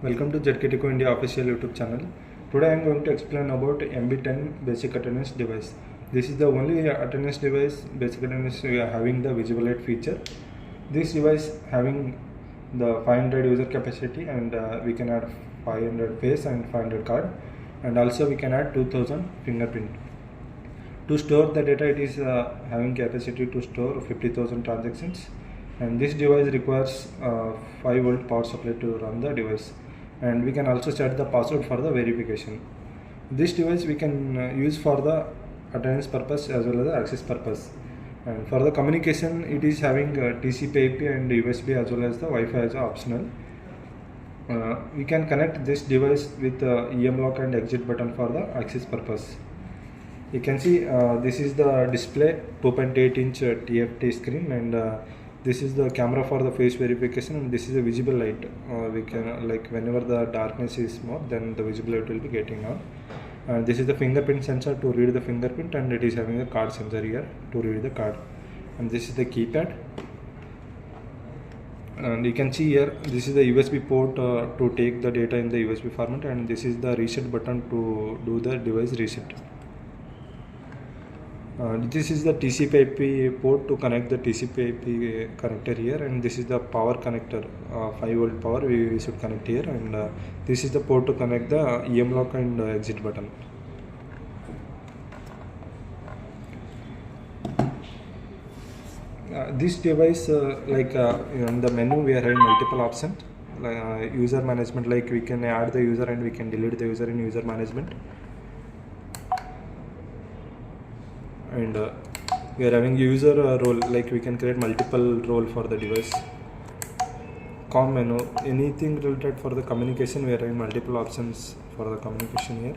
Welcome to ZKTeco India official YouTube channel. Today I am going to explain about MB10 basic attendance device. This is the only attendance device, basic attendance we are having the visible light feature. This device having the 500 user capacity and we can add 500 face and 500 card, and also we can add 2000 fingerprint. To store the data, it is having capacity to store 50,000 transactions, and this device requires 5 volt power supply to run the device, and we can also set the password for the verification. This device we can use for the attendance purpose as well as the access purpose, and for the communication it is having TCP/IP and USB as well as the Wi-Fi as optional. We can connect this device with EM lock and exit button for the access purpose. You can see this is the display 2.8 inch TFT screen, and this is the camera for the face verification, and this is a visible light. We can, like, whenever the darkness is more, then the visible light will be getting on. And this is the fingerprint sensor to read the fingerprint, and it is having a card sensor here to read the card. And this is the keypad. And you can see here, this is the USB port to take the data in the USB format, and this is the reset button to do the device reset. This is the TCP/IP port to connect the TCP/IP connector here, and this is the power connector, 5 volt power we should connect here, and this is the port to connect the EM lock and exit button. This device, in the menu we are having multiple options, like user management, like we can add the user and we can delete the user in user management. And we are having user role, like we can create multiple role for the device. Com menu, anything related for the communication, we are having multiple options for the communication here.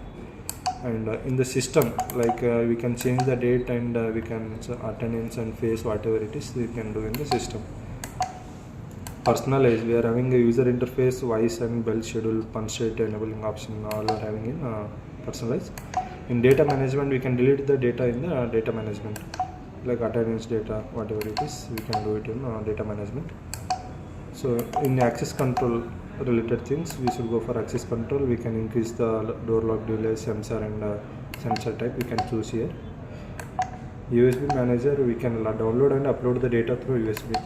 And in the system, like we can change the date, and we can attendance and face, whatever it is we can do in the system. Personalize, we are having a user interface, voice and bell schedule, punch rate enabling option, all are having in personalize. In data management, we can delete the data in the data management, like attendance data, whatever it is, we can do it in data management. So in access control related things, we should go for access control. We can increase the door lock delay, sensor and sensor type, we can choose here. USB manager, we can download and upload the data through USB.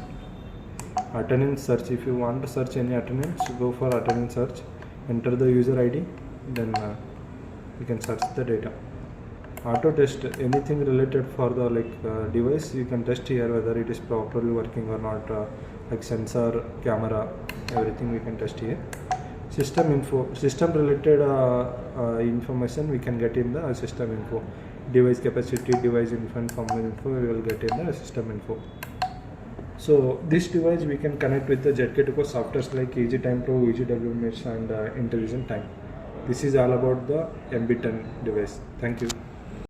Attendance search, if you want to search any attendance, go for attendance search, enter the user ID, then you can search the data. Auto test, anything related for the device, you can test here whether it is properly working or not, like sensor, camera, everything we can test here. System info, system related information we can get in the system info. Device capacity, device info, we will get in the system info. So this device we can connect with the ZKTeco softwares like Easy Time Pro, Easy WMS and Intelligent Time. This is all about the MB10 device. Thank you.